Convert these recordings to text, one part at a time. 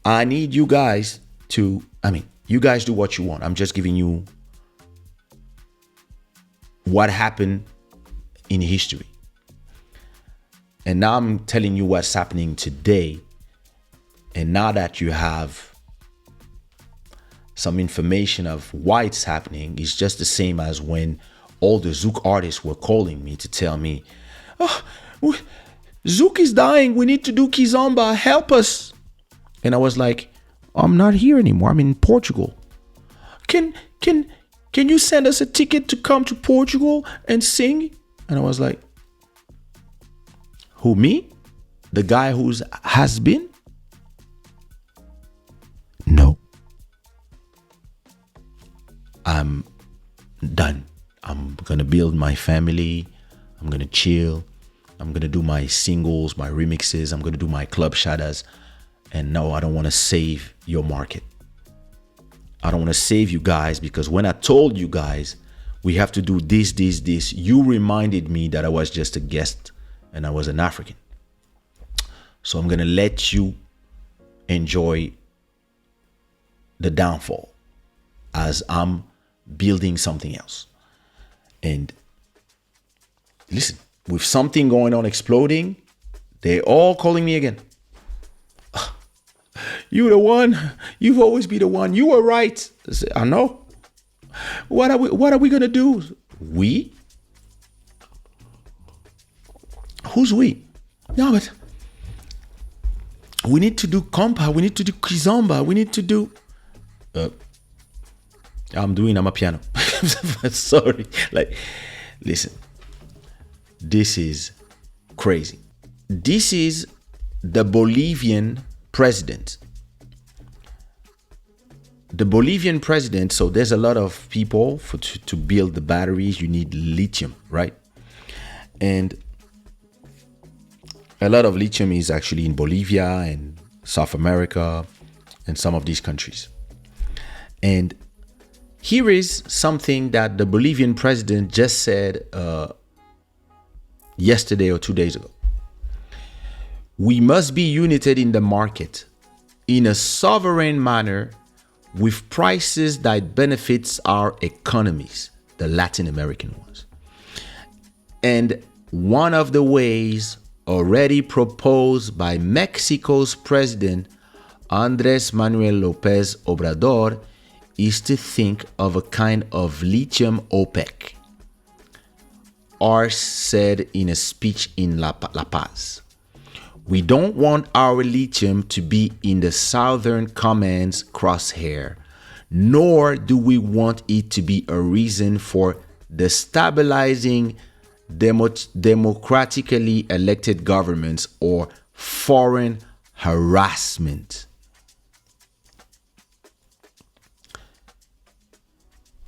I need you guys to, you guys do what you want. I'm just giving you what happened in history. And now I'm telling you what's happening today. And now that you have some information of why it's happening, it's just the same as when all the Zouk artists were calling me to tell me, oh, Zouk is dying. We need to do Kizomba. Help us. And I was like, I'm not here anymore. I'm in Portugal. Can you send us a ticket to come to Portugal and sing? And I was like, who, me? The guy who's has been? No. I'm done. I'm gonna build my family. I'm gonna chill. I'm gonna do my singles, my remixes. I'm gonna do my club shadas. And no, I don't want to save your market. I don't want to save you guys, because when I told you guys we have to do this, you reminded me that I was just a guest and I was an African. So I'm gonna let you enjoy the downfall as I'm building something else. And listen, with something going on exploding, they're all calling me again. You the one. You've always been the one. You were right. I say, I know. What are we gonna do? We? Who's we? No, but we need to do compa. We need to do kizomba. We need to do. I'm a piano. Sorry. Like, listen. This is crazy. This is the Bolivian president. The Bolivian president, so there's a lot of people to build the batteries. You need lithium, right? And a lot of lithium is actually in Bolivia and South America and some of these countries. And here is something that the Bolivian president just said yesterday or 2 days ago. We must be united in the market in a sovereign manner with prices that benefits our economies, the Latin American ones. And one of the ways already proposed by Mexico's president, Andrés Manuel López Obrador, is to think of a kind of lithium OPEC. Ars said in a speech in La Paz. We don't want our lithium to be in the Southern Command's crosshair, nor do we want it to be a reason for destabilizing democratically elected governments or foreign harassment.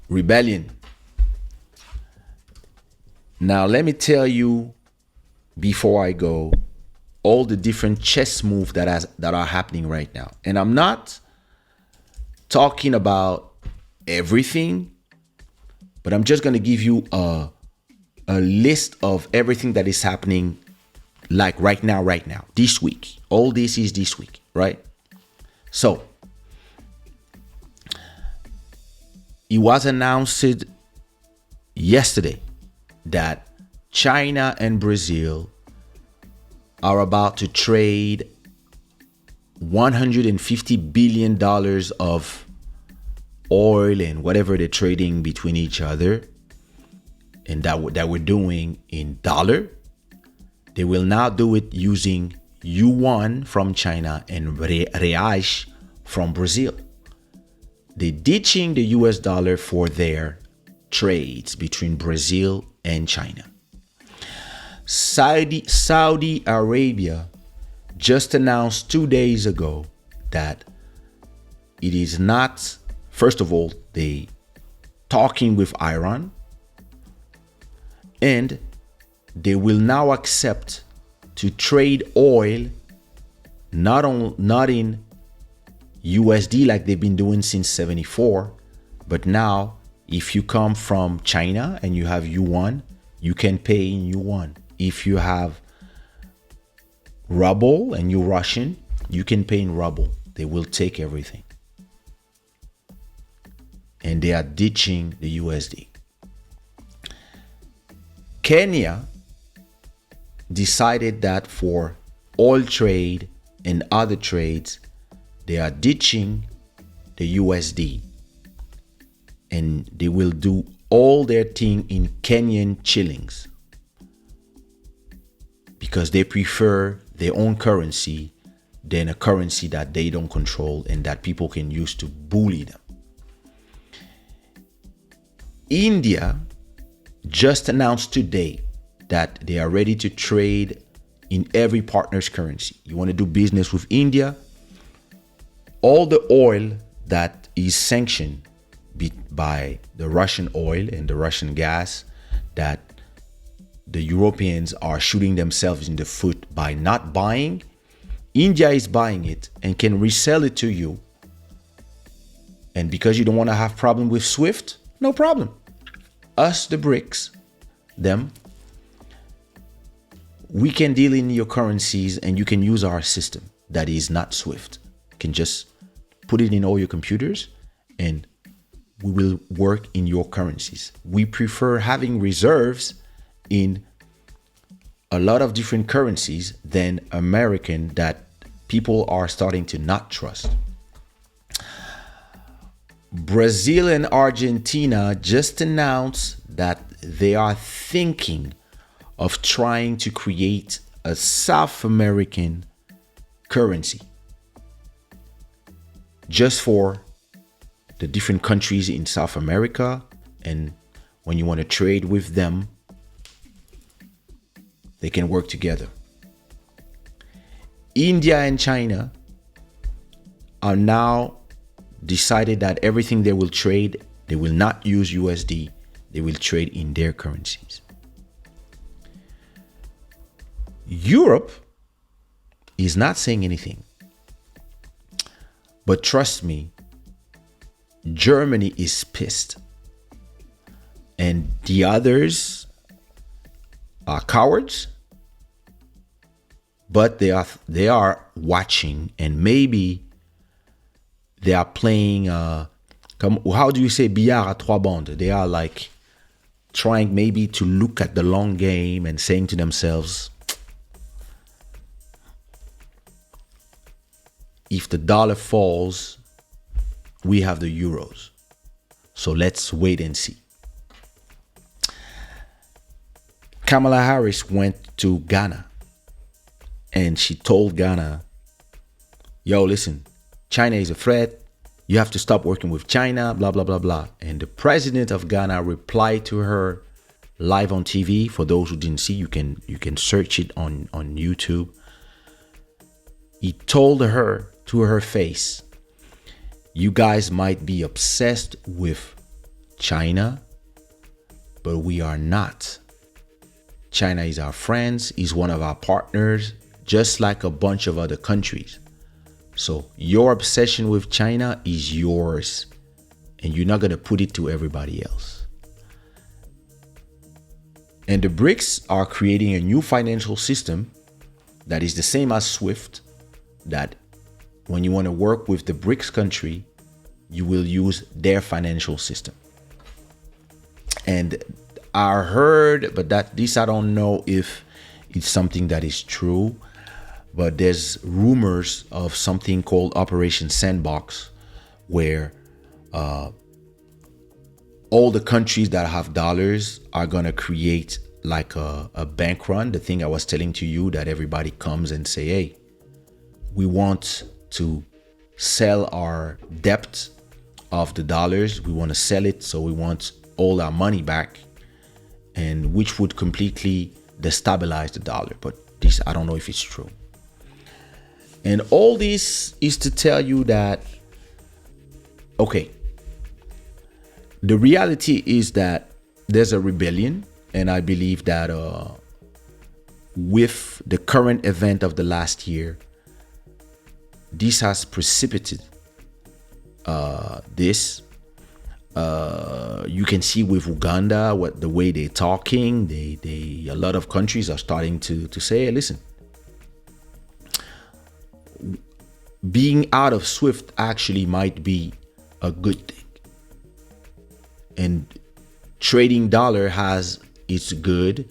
Rebellion. Now, let me tell you before I go all the different chess moves that are happening right now. And I'm not talking about everything, but I'm just going to give you a list of everything that is happening like right now, this week. All this is this week, right? So, it was announced yesterday that China and Brazil are about to trade $150 billion of oil and whatever they're trading between each other, and that we're doing in dollar. They will now do it using yuan from China and reais from Brazil. They're ditching the US dollar for their trades between Brazil and China. Saudi Arabia just announced 2 days ago that it is not, first of all, they talking with Iran, and they will now accept to trade oil not in USD like they've been doing since 74, but now if you come from China and you have yuan, you can pay in yuan. If you have ruble and you're Russian, you can pay in ruble. They will take everything. And they are ditching the USD. Kenya decided that for oil trade and other trades, they are ditching the USD. And they will do all their thing in Kenyan shillings. Because they prefer their own currency than a currency that they don't control and that people can use to bully them. India just announced today that they are ready to trade in every partner's currency. You want to do business with India? All the oil that is sanctioned by the Russian oil and the Russian gas that the Europeans are shooting themselves in the foot by not buying, India is buying it and can resell it to you. And because you don't want to have problem with SWIFT, no problem. Us, the BRICS, them, we can deal in your currencies and you can use our system that is not SWIFT. You can just put it in all your computers and we will work in your currencies. We prefer having reserves in a lot of different currencies than American that people are starting to not trust. Brazil and Argentina just announced that they are thinking of trying to create a South American currency just for the different countries in South America. And when you want to trade with them, they can work together. India and China are now decided that everything they will trade, they will not use USD. They will trade in their currencies. Europe is not saying anything. But trust me, Germany is pissed. And the others are cowards. But they are watching, and maybe they are playing how do you say billard à trois bandes? They are like trying maybe to look at the long game and saying to themselves, if the dollar falls, we have the euros. So let's wait and see. Kamala Harris went to Ghana and she told Ghana, yo, listen, China is a threat. You have to stop working with China, blah, blah, blah, blah. And the president of Ghana replied to her live on TV. For those who didn't see, you can search it on YouTube. He told her to her face, you guys might be obsessed with China, but we are not. China is our friends, is one of our partners, just like a bunch of other countries. So your obsession with China is yours, and you're not going to put it to everybody else. And the BRICS are creating a new financial system that is the same as SWIFT, that when you want to work with the BRICS country, you will use their financial system. And I heard, but this I don't know if it's something that is true, but there's rumors of something called Operation Sandbox, where all the countries that have dollars are going to create like a bank run. The thing I was telling to you, that everybody comes and say, hey, we want to sell our debt of the dollars. We want to sell it. So we want all our money back, and which would completely destabilize the dollar. But this, I don't know if it's true. And all this is to tell you that, okay, the reality is that there's a rebellion. And I believe that with the current event of the last year, this has precipitated this. You can see with Uganda, what the way they're talking, a lot of countries are starting to say, hey, listen, being out of SWIFT actually might be a good thing. And trading dollar has its good,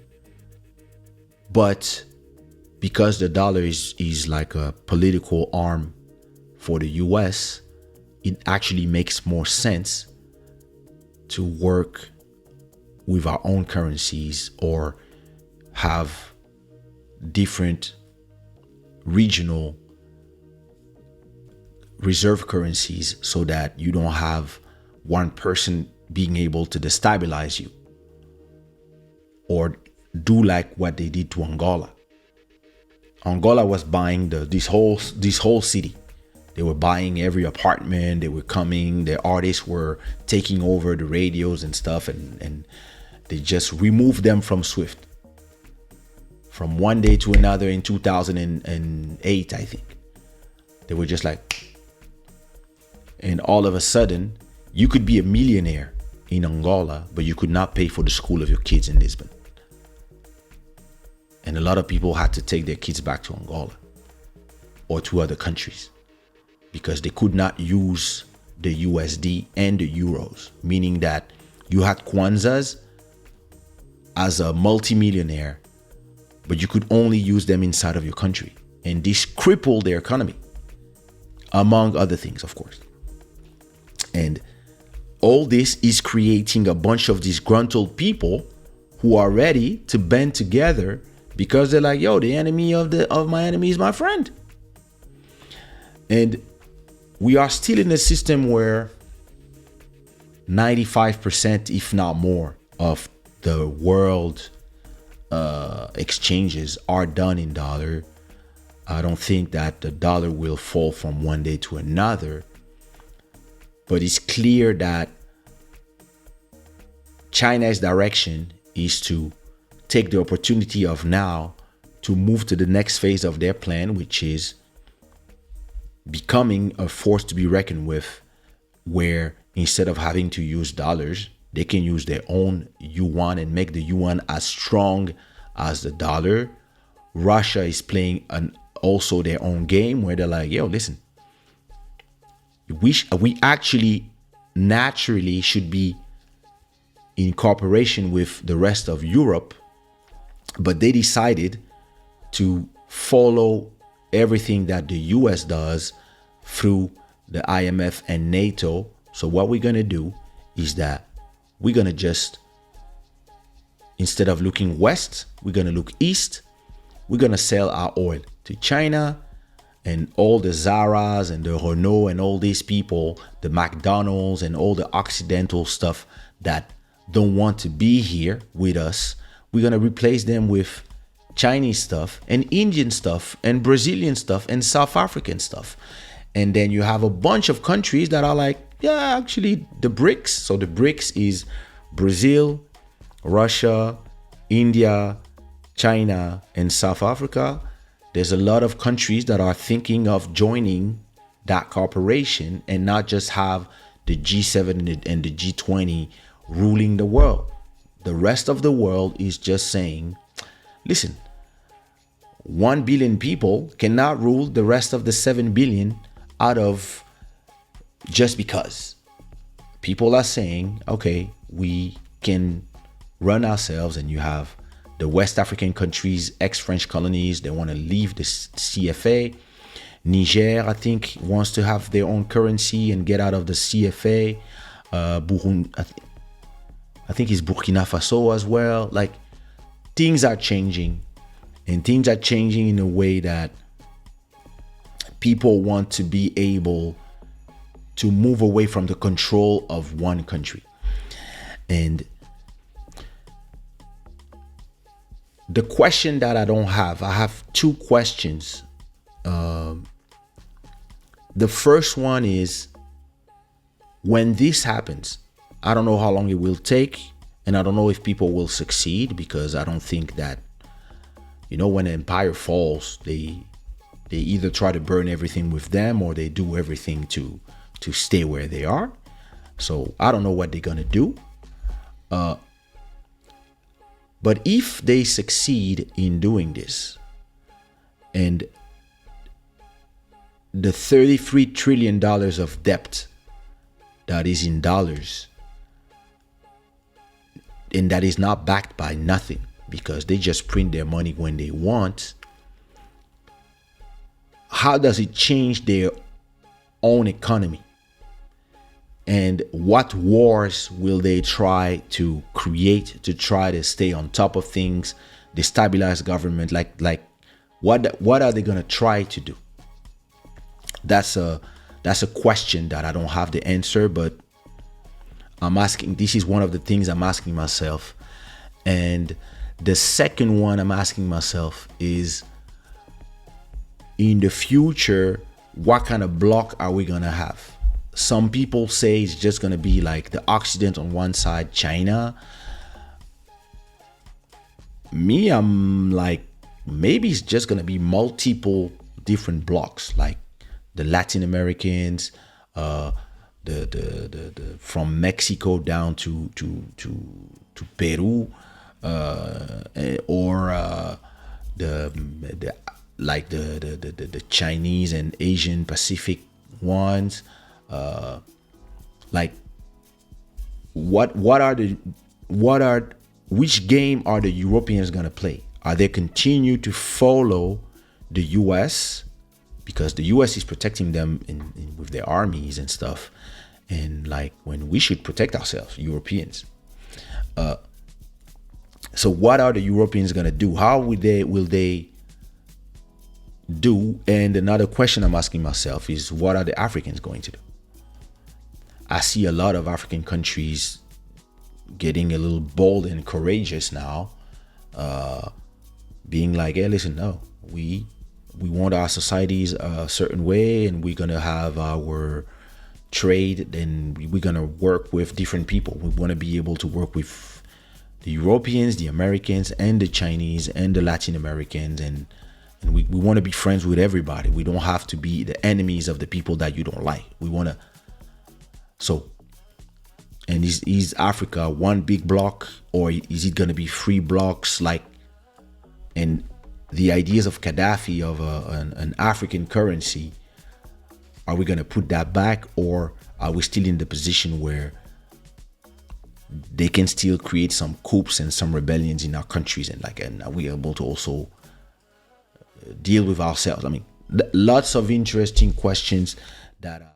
but because the dollar is like a political arm for the US, it actually makes more sense to work with our own currencies or have different regional reserve currencies so that you don't have one person being able to destabilize you or do like what they did to Angola. Angola was buying this whole city. They were buying every apartment. They were coming. The artists were taking over the radios and stuff, and they just removed them from SWIFT from one day to another in 2008, I think. They were just like, and all of a sudden, you could be a millionaire in Angola, but you could not pay for the school of your kids in Lisbon. And a lot of people had to take their kids back to Angola or to other countries because they could not use the USD and the euros, meaning that you had Kwanzas as a multimillionaire, but you could only use them inside of your country. And this crippled their economy, among other things, of course. And all this is creating a bunch of disgruntled people who are ready to band together because they're like, yo, the enemy of my enemy is my friend. And we are still in a system where 95%, if not more, of the world exchanges are done in dollar. I don't think that the dollar will fall from one day to another. But it's clear that China's direction is to take the opportunity of now to move to the next phase of their plan, which is becoming a force to be reckoned with, where instead of having to use dollars, they can use their own yuan and make the yuan as strong as the dollar. Russia is playing also their own game where they're like, yo, listen, we actually naturally should be in cooperation with the rest of Europe, but they decided to follow everything that the US does through the IMF and NATO. So what we're going to do is that we're going to just, instead of looking west, we're going to look east. We're going to sell our oil to China and all the Zaras and the Renault and all these people, the McDonald's and all the Occidental stuff that don't want to be here with us. We're going to replace them with Chinese stuff and Indian stuff and Brazilian stuff and South African stuff. And then you have a bunch of countries that are like, yeah, actually the BRICS. So the BRICS is Brazil, Russia, India, China, and South Africa. There's a lot of countries that are thinking of joining that cooperation and not just have the G7 and the G20 ruling the world. The rest of the world is just saying, listen, 1 billion people cannot rule the rest of the 7 billion out of just because. People are saying, okay, we can run ourselves, and you have the West African countries, ex-French colonies, they want to leave the CFA. Niger, I think, wants to have their own currency and get out of the CFA. I think it's Burkina Faso as well. Like, things are changing, and things are changing in a way that people want to be able to move away from the control of one country. And the question that I have two questions. The first one is, when this happens, I don't know how long it will take, and I don't know if people will succeed, because I don't think that, when an empire falls, they either try to burn everything with them, or they do everything to stay where they are. So I don't know what they're gonna do. But if they succeed in doing this, and the $33 trillion of debt that is in dollars, and that is not backed by nothing because they just print their money when they want, how does it change their own economy? And what wars will they try to create to try to stay on top of things, destabilize government? Like what are they going to try to do? That's a question that I don't have the answer, but I'm asking. This is one of the things I'm asking myself. And the second one I'm asking myself is, in the future, what kind of bloc are we gonna have? Some people say it's just gonna be like the Occident on one side, China. Me, I'm like, maybe it's just gonna be multiple different blocks, like the Latin Americans, the from Mexico down to Peru, or the like the Chinese and Asian Pacific ones. Like which game are the Europeans gonna play? Are they continue to follow the US because the US is protecting them with their armies and stuff, and like when we should protect ourselves, Europeans? So what are the Europeans gonna do? How will they do? And another question I'm asking myself is, what are the Africans going to do? I see a lot of African countries getting a little bold and courageous now, being like, hey, listen, no, we want our societies a certain way, and we're gonna have our trade, and we're gonna work with different people. We want to be able to work with the Europeans, the Americans, and the Chinese, and the Latin Americans, and we want to be friends with everybody. We don't have to be the enemies of the people that you don't like. We want to. So, and is Africa one big block, or is it going to be three blocks? Like, and the ideas of Gaddafi of an African currency, are we going to put that back, or are we still in the position where they can still create some coups and some rebellions in our countries, and are we able to also deal with ourselves? I mean, lots of interesting questions that